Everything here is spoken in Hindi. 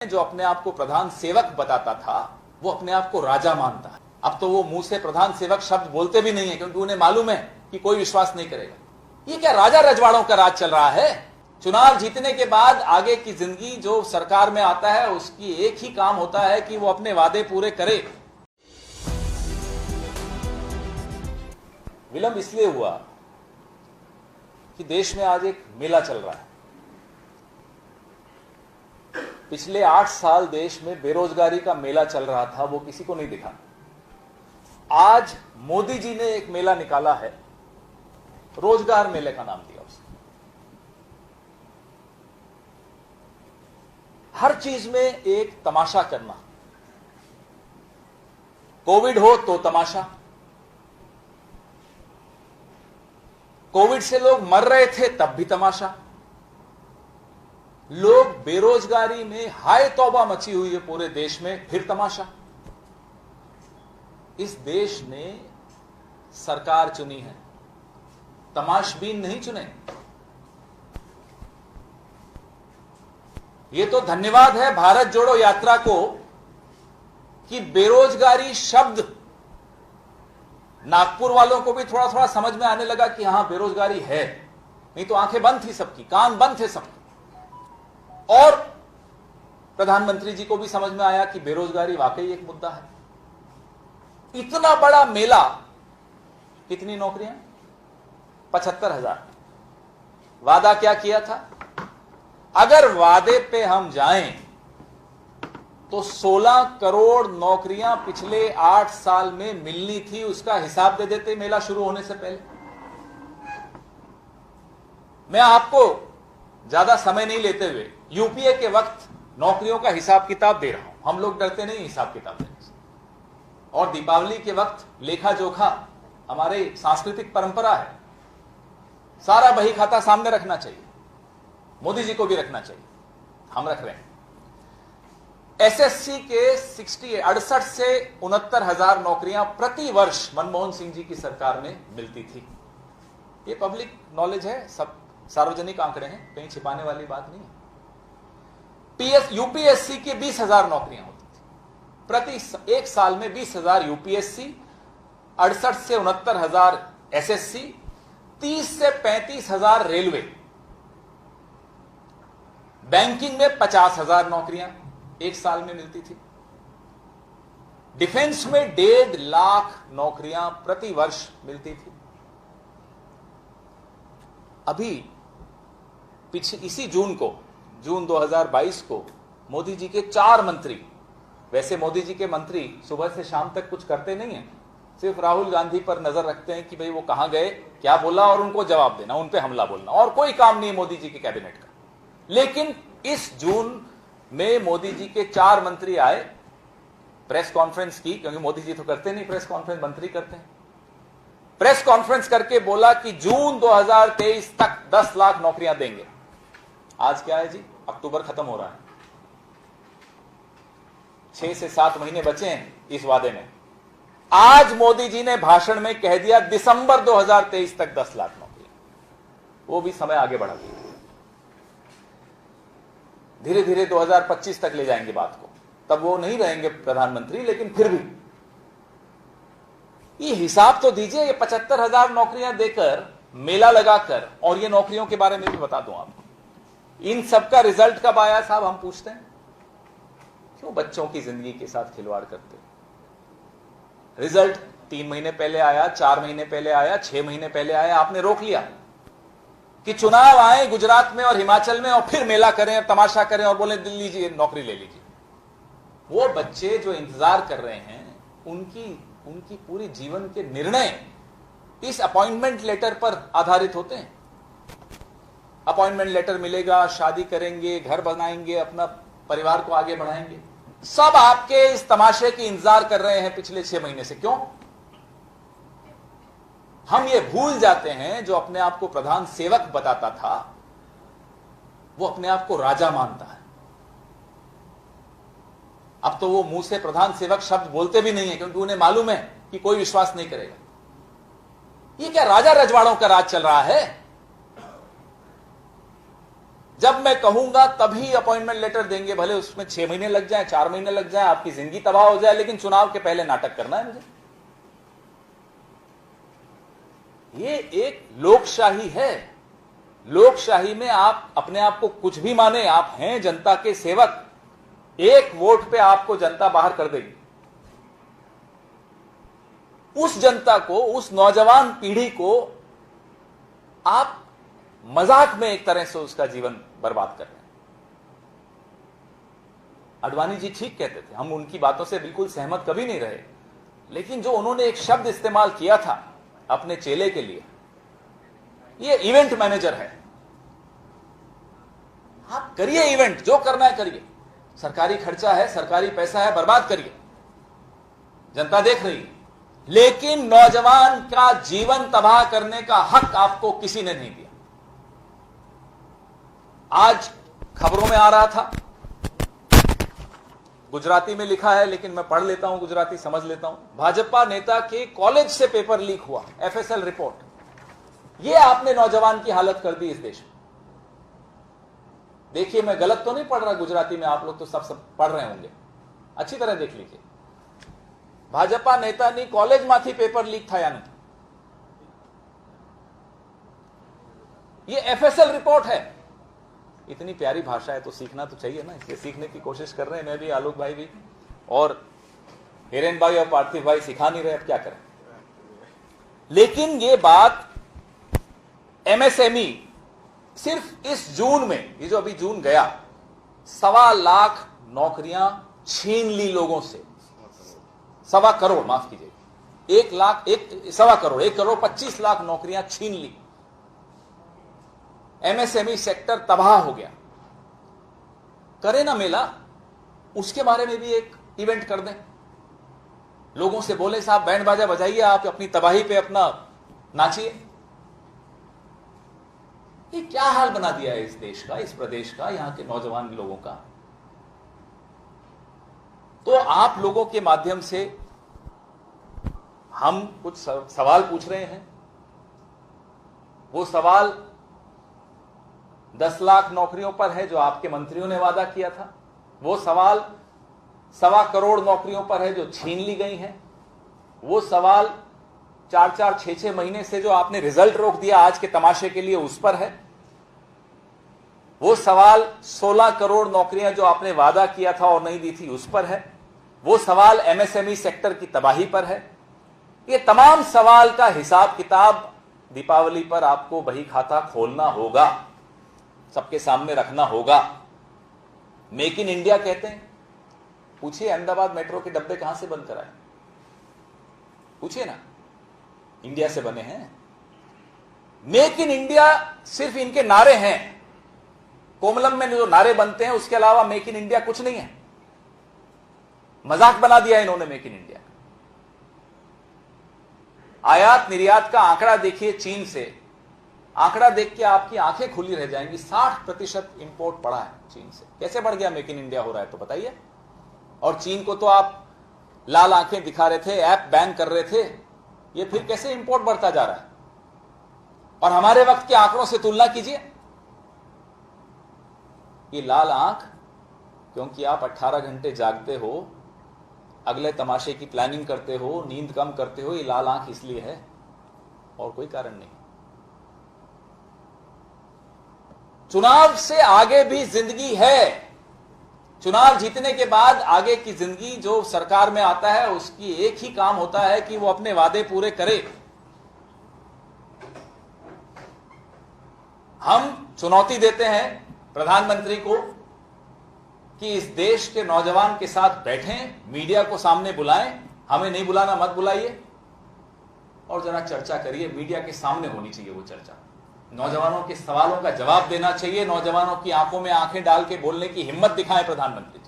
जो अपने आप को प्रधान सेवक बताता था वो अपने आप को राजा मानता है। अब तो वो मुंह से प्रधान सेवक शब्द बोलते भी नहीं है क्योंकि उन्हें मालूम है कि कोई विश्वास नहीं करेगा। ये क्या राजा रजवाड़ों का राज चल रहा है? चुनाव जीतने के बाद आगे की जिंदगी जो सरकार में आता है उसकी एक ही काम होता है कि वो अपने वादे पूरे करे। विलंब इसलिए हुआ कि देश में आज एक मेला चल रहा है। पिछले 8 साल देश में बेरोजगारी का मेला चल रहा था, वो किसी को नहीं दिखा। आज मोदी जी ने एक मेला निकाला है, रोजगार मेले का नाम दिया उसने। हर चीज में एक तमाशा करना। कोविड हो तो तमाशा, कोविड से लोग मर रहे थे तब भी तमाशा, लोग बेरोजगारी में हाय तौबा मची हुई है पूरे देश में, फिर तमाशा। इस देश ने सरकार चुनी है, तमाशबीन नहीं चुने। यह तो धन्यवाद है भारत जोड़ो यात्रा को कि बेरोजगारी शब्द नागपुर वालों को भी थोड़ा थोड़ा समझ में आने लगा कि हां बेरोजगारी है, नहीं तो आंखें बंद थी सबकी, कान बंद थे सबके। और प्रधानमंत्री जी को भी समझ में आया कि बेरोजगारी वाकई एक मुद्दा है। इतना बड़ा मेला, कितनी नौकरियां? 75,000। वादा क्या किया था? अगर वादे पे हम जाएं तो 16 करोड़ नौकरियां पिछले 8 साल में मिलनी थी, उसका हिसाब दे देते मेला शुरू होने से पहले। मैं आपको ज्यादा समय नहीं लेते हुए यूपीए के वक्त नौकरियों का हिसाब किताब दे रहा हूं। हम लोग डरते नहीं हिसाब किताब देने से। और दीपावली के वक्त लेखा जोखा हमारे सांस्कृतिक परंपरा है, सारा बही खाता सामने रखना चाहिए। मोदी जी को भी रखना चाहिए, हम रख रहे हैं। एसएससी के 68 से 69,000 नौकरियां प्रति वर्ष मनमोहन सिंह जी की सरकार में मिलती थी। ये पब्लिक नॉलेज है, सब सार्वजनिक आंकड़े हैं, कहीं छिपाने वाली बात नहीं है। यूपीएससी की 20,000 नौकरियां होती थी प्रति एक साल में। 20,000 यूपीएससी, 68 से 69,000 एसएससी, 30 से 35,000 रेलवे। बैंकिंग में 50,000 नौकरियां एक साल में मिलती थी। डिफेंस में 1.5 लाख नौकरियां प्रति वर्ष मिलती थी। अभी इसी जून 2022 को मोदी जी के 4 मंत्री, वैसे मोदी जी के मंत्री सुबह से शाम तक कुछ करते नहीं है, सिर्फ राहुल गांधी पर नजर रखते हैं कि भाई वो कहां गए, क्या बोला, और उनको जवाब देना, उन पे हमला बोलना, और कोई काम नहीं मोदी जी के कैबिनेट का। लेकिन इस जून में मोदी जी के 4 मंत्री आए, प्रेस कॉन्फ्रेंस की, क्योंकि मोदी जी तो करते नहीं प्रेस कॉन्फ्रेंस, मंत्री करते हैं। प्रेस कॉन्फ्रेंस करके बोला कि जून 2023 तक 10 लाख नौकरियां देंगे। आज क्या है जी? अक्टूबर खत्म हो रहा है, 6 से 7 महीने बचे हैं इस वादे में। आज मोदी जी ने भाषण में कह दिया दिसंबर 2023 तक 10 लाख नौकरियां। वो भी समय आगे बढ़ा दिया, धीरे धीरे 2025 तक ले जाएंगे बात को, तब वो नहीं रहेंगे प्रधानमंत्री, लेकिन फिर भी ये हिसाब तो दीजिए। ये 75,000 नौकरियां देकर, मेला लगाकर, और ये नौकरियों के बारे में भी बता दूं आपको, इन सबका रिजल्ट कब आया साहब? हम पूछते हैं। क्यों बच्चों की जिंदगी के साथ खिलवाड़ करते हो? रिजल्ट 3 महीने पहले आया, 4 महीने पहले आया, 6 महीने पहले आया, आपने रोक लिया कि चुनाव आए गुजरात में और हिमाचल में और फिर मेला करें और तमाशा करें और बोले लीजिए नौकरी ले लीजिए। वो बच्चे जो इंतजार कर रहे हैं, उनकी पूरी जीवन के निर्णय इस अपॉइंटमेंट लेटर पर आधारित होते हैं। अपॉइंटमेंट लेटर मिलेगा, शादी करेंगे, घर बनाएंगे, अपना परिवार को आगे बढ़ाएंगे, सब आपके इस तमाशे की इंतजार कर रहे हैं पिछले 6 महीने से। क्यों? हम ये भूल जाते हैं जो अपने आप को प्रधान सेवक बताता था वो अपने आप को राजा मानता है। अब तो वो मुंह से प्रधान सेवक शब्द बोलते भी नहीं है क्योंकि उन्हें मालूम है कि कोई विश्वास नहीं करेगा। ये क्या राजा रजवाड़ों का राज चल रहा है? जब मैं कहूंगा तभी अपॉइंटमेंट लेटर देंगे, भले उसमें 6 महीने लग जाए, 4 महीने लग जाए, आपकी जिंदगी तबाह हो जाए, लेकिन चुनाव के पहले नाटक करना है मुझे। ये एक लोकशाही है। लोकशाही में आप अपने आप को कुछ भी माने, आप हैं जनता के सेवक। एक वोट पे आपको जनता बाहर कर देगी। उस जनता को, उस नौजवान पीढ़ी को आप मजाक में एक तरह से उसका जीवन बर्बाद कर रहे हैं। अडवाणी जी ठीक कहते थे, हम उनकी बातों से बिल्कुल सहमत कभी नहीं रहे, लेकिन जो उन्होंने एक शब्द इस्तेमाल किया था अपने चेले के लिए, ये इवेंट मैनेजर है। आप करिए इवेंट, जो करना है करिए, सरकारी खर्चा है, सरकारी पैसा है, बर्बाद करिए, जनता देख रही है, लेकिन नौजवान का जीवन तबाह करने का हक आपको किसी ने नहीं दिया। आज खबरों में आ रहा था, गुजराती में लिखा है लेकिन मैं पढ़ लेता हूं, गुजराती समझ लेता हूं। भाजपा नेता के कॉलेज से पेपर लीक हुआ, एफएसएल रिपोर्ट। यह आपने नौजवान की हालत कर दी इस देश में। देखिए, मैं गलत तो नहीं पढ़ रहा गुजराती में, आप लोग तो सब पढ़ रहे होंगे, अच्छी तरह देख लीजिए। भाजपा नेतानी कॉलेज माथी पेपर लीक था या नहीं, ये एफएसएल रिपोर्ट है। इतनी प्यारी भाषा है तो सीखना तो चाहिए ना, इसलिए सीखने की कोशिश कर रहे हैं, मैं भी, आलोक भाई भी, और हिरेन भाई और पार्थिव भाई सिखा नहीं रहे, अब क्या करें। लेकिन ये बात एमएसएमई सिर्फ इस जून में, ये जो अभी जून गया, 1.25 लाख नौकरियां छीन ली लोगों से। 1.25 करोड़, माफ कीजिए, 1 करोड़ 25 लाख नौकरियां छीन ली। एमएसएमई सेक्टर तबाह हो गया। करें ना मेला, उसके बारे में भी एक इवेंट कर दें, लोगों से बोले साहब बैंड बाजा बजाइए, आप अपनी तबाही पे अपना नाचिए। ये क्या हाल बना दिया है इस देश का, इस प्रदेश का, यहां के नौजवान लोगों का। तो आप लोगों के माध्यम से हम कुछ सवाल पूछ रहे हैं। वो सवाल 10 लाख नौकरियों पर है जो आपके मंत्रियों ने वादा किया था। वो सवाल 1.25 करोड़ नौकरियों पर है जो छीन ली गई हैं। वो सवाल 4-4, 6-6 महीने से जो आपने रिजल्ट रोक दिया आज के तमाशे के लिए, उस पर है। वो सवाल 16 करोड़ नौकरियां जो आपने वादा किया था और नहीं दी थी, उस पर है। वो सवाल एमएसएमई सेक्टर की तबाही पर है। ये तमाम सवाल का हिसाब किताब दीपावली पर आपको बही खाता खोलना होगा, सबके सामने रखना होगा। मेक इन इंडिया कहते हैं, पूछिए अहमदाबाद मेट्रो के डब्बे कहां से बन कर आए, पूछिए ना, इंडिया से बने हैं। मेक इन इंडिया सिर्फ इनके नारे हैं, कोमलम में जो नारे बनते हैं उसके अलावा मेक इन इंडिया कुछ नहीं है। मजाक बना दिया इन्होंने मेक इन इंडिया। आयात निर्यात का आंकड़ा देखिए चीन से, आंकड़ा देख के आपकी आंखें खुली रह जाएंगी। 60% इंपोर्ट बढ़ा है चीन से। कैसे बढ़ गया, मेक इन इंडिया हो रहा है तो बताइए। और चीन को तो आप लाल आंखें दिखा रहे थे, ऐप बैन कर रहे थे, ये फिर कैसे इंपोर्ट बढ़ता जा रहा है। और हमारे वक्त के आंकड़ों से तुलना कीजिए। ये लाल आंख क्योंकि आप 18 घंटे जागते हो, अगले तमाशे की प्लानिंग करते हो, नींद कम करते हो, ये लाल आंख इसलिए है, और कोई कारण नहीं। चुनाव से आगे भी जिंदगी है। चुनाव जीतने के बाद आगे की जिंदगी, जो सरकार में आता है उसकी एक ही काम होता है कि वो अपने वादे पूरे करे। हम चुनौती देते हैं प्रधानमंत्री को कि इस देश के नौजवान के साथ बैठें, मीडिया को सामने बुलाएं, हमें नहीं बुलाना मत बुलाइए, और जरा चर्चा करिए। मीडिया के सामने होनी चाहिए वो चर्चा, नौजवानों के सवालों का जवाब देना चाहिए, नौजवानों की आंखों में आंखें डाल के बोलने की हिम्मत दिखाएं प्रधानमंत्री।